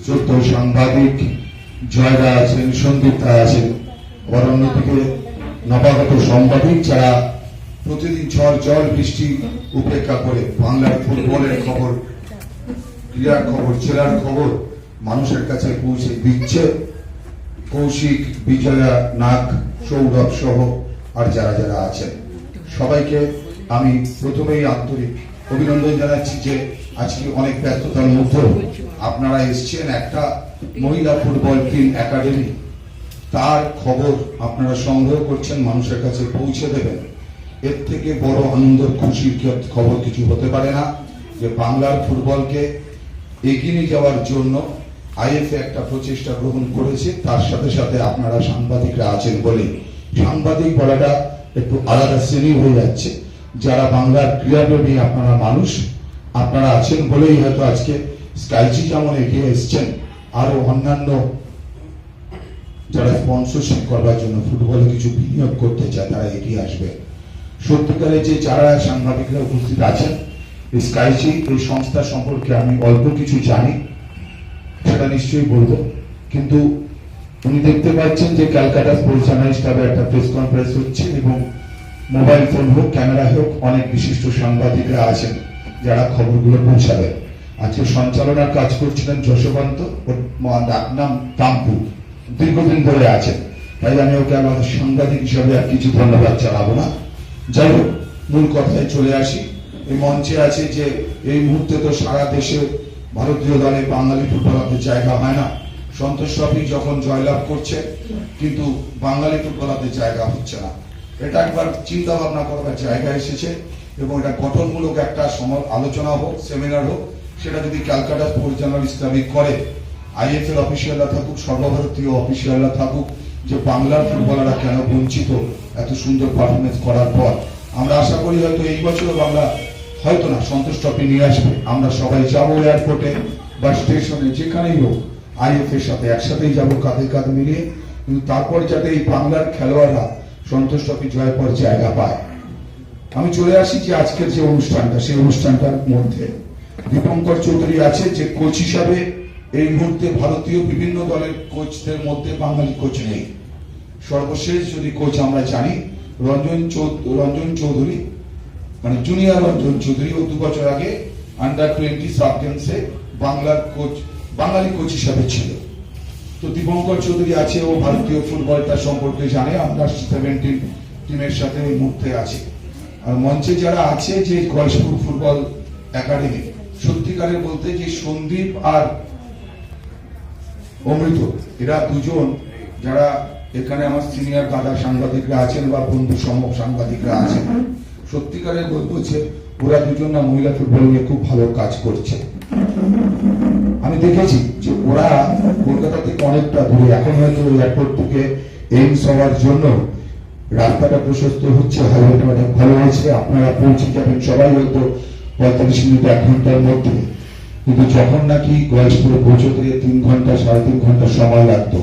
শ্রদ্ধ সাংবাদিক জয়রা আছেন, সন্দীপরা আছেন, আবার অন্যদিকে নবাগত সাংবাদিক যারা প্রতিদিন ঝড় জল বৃষ্টি উপেক্ষা করে বাংলার ফুটবলের খবর, ক্রীড়ার খবর, জেলার খবর মানুষের কাছে পৌঁছে দিচ্ছে। কৌশিক, বিজয়া, নাগ, সৌরভ সহ আর যারা যারা আছেন সবাইকে আমি প্রথমেই আন্তরিক অভিনন্দন জানাচ্ছি যে আজকে অনেক ব্যস্ততার মধ্যে আপনারা এসছেন। একটা মহিলা ফুটবল টিম একাডেমি, তার খবর আপনারা সংগ্রহ করছেন, মানুষের কাছে পৌঁছে দেবেন। এর থেকে বড় আনন্দ খুশির খবর কিছু হতে পারে না যে বাংলার ফুটবলকে এগিয়ে নিয়ে যাওয়ার জন্য আইএফএ একটা প্রচেষ্টা গ্রহণ করেছে। তার সাথে সাথে আপনারা সাংবাদিকরা আছেন বলে, সাংবাদিক বলাটা একটু আলাদা শ্রেণী হয়ে যাচ্ছে। যারা বাংলার ক্রীড়াপ্রেমী আপনারা মানুষ, আপনারা আছেন বলেই হয়তো আজকে স্কাইজি যেমন এগিয়ে এসছেন, আরো অন্যান্য যারা স্পন্সরশিপ করবার জন্য ফুটবলে কিছু বিনিয়োগ করতে চায় তারা এগিয়ে আসবে। সত্যিকারে যে যারা সাংবাদিকরা উপস্থিত আছেন, স্কাইজি এই সংস্থা সম্পর্কে আমি অল্প কিছু জানি, সেটা নিশ্চয়ই বলবো। কিন্তু উনি দেখতে পাচ্ছেন যে ক্যালকাটা স্পোর্টস জার্নালিস্টে একটা প্রেস কনফারেন্স হচ্ছে এবং মোবাইল ফোন হোক, ক্যামেরা হোক, অনেক বিশিষ্ট সাংবাদিকরা আছেন যারা খবরগুলো পৌঁছাবে। আজকে সঞ্চালনার কাজ করছিলেন যশবন্ত, ডাক নাম তাম্পু, দীর্ঘদিন ধরে আছেন, তাই আমি ওকে আমাদের সাংবাদিক হিসাবে আর কিছু ধন্যবাদ জানাবো না। যাই হোক, মূল কথায় চলে আসি। এই মঞ্চে আছে যে এই মুহূর্তে তো সারা দেশে ভারতীয় দলে বাঙালি ফুটবলারদের জায়গা হয় না। সন্তোষ ট্রফি যখন জয়লাভ করছে, কিন্তু বাঙালি ফুটবলারদের জায়গা হচ্ছে না। এটা একবার চিন্তা ভাবনা করবার জায়গা এসেছে এবং এটা গঠনমূলক একটা আলোচনা হোক, সেমিনার হোক, সেটা যদি ক্যালকাটা স্পোর্টস জার্নালিস্ট ক্লাবে করে, আইএফ এর অফিসিয়ালরা থাকুক, সর্বভারতীয় অফিসিয়ালরা থাকুক, যে বাংলার ফুটবলাররা কেন বঞ্চিত এত সুন্দর পারফরমেন্স করার পর। আমরা আশা করি হয়তো এই বছরও বাংলা হয়তো না সন্তোষ ট্রফি নিয়ে আসবে। আমরা সবাই যাবো এয়ারপোর্টে বা স্টেশনে, যেখানেই হোক আইএফ এর সাথে একসাথেই যাবো, কাঁধে কাঁধ মিলিয়ে। কিন্তু তারপর যাতে এই বাংলার খেলোয়াড়রা সন্তোষ ট্রফি জয়ের পর জায়গা পায়। আমি চলে আসি যে আজকের যে অনুষ্ঠানটা, সেই অনুষ্ঠানটার মধ্যে দীপঙ্কর চৌধুরী আছে যে কোচ হিসাবে। এই মুহূর্তে ভারতীয় বিভিন্ন দলের কোচদের মধ্যে বাঙালি কোচ নেই। সর্বশেষ যদি কোচ আমরা জানি রঞ্জন চৌধুরী, মানে জুনিয়র রঞ্জন চৌধুরী, ও 2 বছর আগে আন্ডার-20 সাব গেমসে বাংলার কোচ, বাঙালি কোচ হিসাবে ছিল। তো দীপঙ্কর চৌধুরী আছে, ও ভারতীয় ফুটবলটা সম্পর্কে জানে, আন্ডার-17 টিমের সাথে এই মুহূর্তে আছে। আর মঞ্চে যারা আছে যে গয়েশপুর ফুটবল একাডেমি, সত্যিকারের বলতে যে সন্দীপ আর অমৃত, এরা দুজন যারা এখানে আমার সিনিয়র দাদা সাংবাদিকরা আছেন বা বন্ধু সম সাংবাদিকরা আছেন, সত্যিকারের বলবো যে ওরা দুজন না মহিলা ফুটবল নিয়ে খুব ভালো কাজ করছে। আমি দেখেছি যে ওরা কলকাতা থেকে অনেকটা দূরে, এখন হয়তো এয়ারপোর্ট থেকে এইমস হওয়ার জন্য রাস্তাটা প্রশস্ত হচ্ছে, হাইওয়েটা অনেক ভালো হয়েছে, আপনারা পৌঁছে যাবেন সবাই হয়তো 45 মিনিট 1 ঘন্টার মধ্যে। কিন্তু যখন নাকি গয়েশপুরে পৌঁছতে 3 ঘন্টা 3.5 ঘন্টা সময় লাগতো,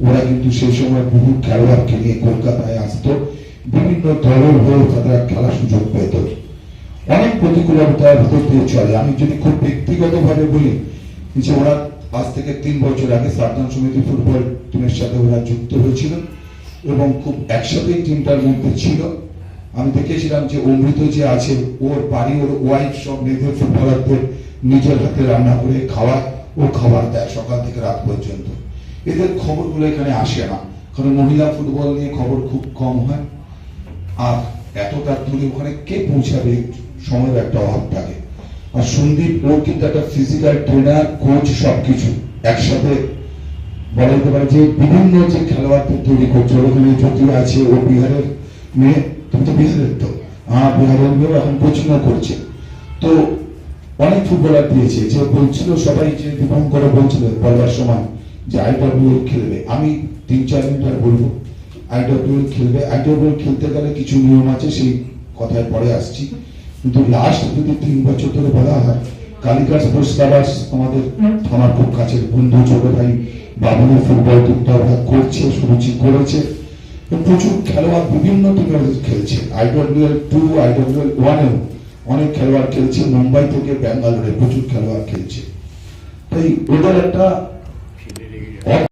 ওরা কিন্তু সেই সময় বহু খেলোয়াড়কে নিয়ে কলকাতায় আসতো, বিভিন্ন দলের হয়ে তারা খেলার সুযোগ পেত। অনেক প্রতিকূলতার ভিতর দিয়ে চলে। আমি যদি খুব ব্যক্তিগতভাবে বলি যে ওরা আজ থেকে 3 বছর আগে সাবধান সমিতি ফুটবল টিমের সাথে ওরা যুক্ত হয়েছিল এবং খুব একসাথেই টিমটার মধ্যে ছিল। আমি দেখেছিলাম যে অমৃত যে আছে, ওর বাড়ি, ওর ওয়াইফ সব মেয়েদের ফুটবলারদের নিজের হাতে রান্না করে খাওয়ায়, ও খাবার দেয় সকাল থেকে রাত পর্যন্ত। এদের খবরগুলো এখানে আসে না, কারণ মহিলা ফুটবল নিয়ে খবর খুব কম হয়। আর এতটা দূরে ওখানে কে পৌঁছাবে, সময়ের একটা অভাব থাকে। আর সন্দীপ, ও কিন্তু একটা ফিজিক্যাল ট্রেনার, কোচ, সবকিছু একসাথে বলা যেতে পারে যে বিভিন্ন যে খেলোয়াড়দের তৈরি করছে। ওখানে জ্যোতি আছে, ও বিহারের মেয়ে, তুমি তো বিহারের, তো বিহারের মেয়েও এখন কোচিংও করছে। তো অনেক ফুটবলার দিয়েছে। যে বলছিল সবাই, যে দীপঙ্কর বলছিল বলবার সময় যে আইডব্লিউএল খেলবে, আমি 3-4 মিনিট আর বলবো। আইডব্লিউএল খেলবে, আইডব্লিউএল খেলতে গেলে কিছু নিয়ম আছে, সেই কথায় পরে আসছি। কিন্তু লাস্ট যদি 3 বছর ধরে বলা হয়, কালিকাট স্পোর্টস ক্লাবার্স আমাদের আমার খুব কাছের বন্ধু, ছোট ভাই বাবুল ফুটবল টিমটা করছে, সুরুচি করেছে, প্রচুর খেলোয়াড় বিভিন্ন টিমে খেলছে। আইডব্লিউএল 2, আইডব্লিউএল 1-এও অনেক খেলোয়াড় খেলছে। মুম্বাই থেকে ব্যাঙ্গালোরে প্রচুর খেলোয়াড় খেলছে। তো তাই ওদের একটা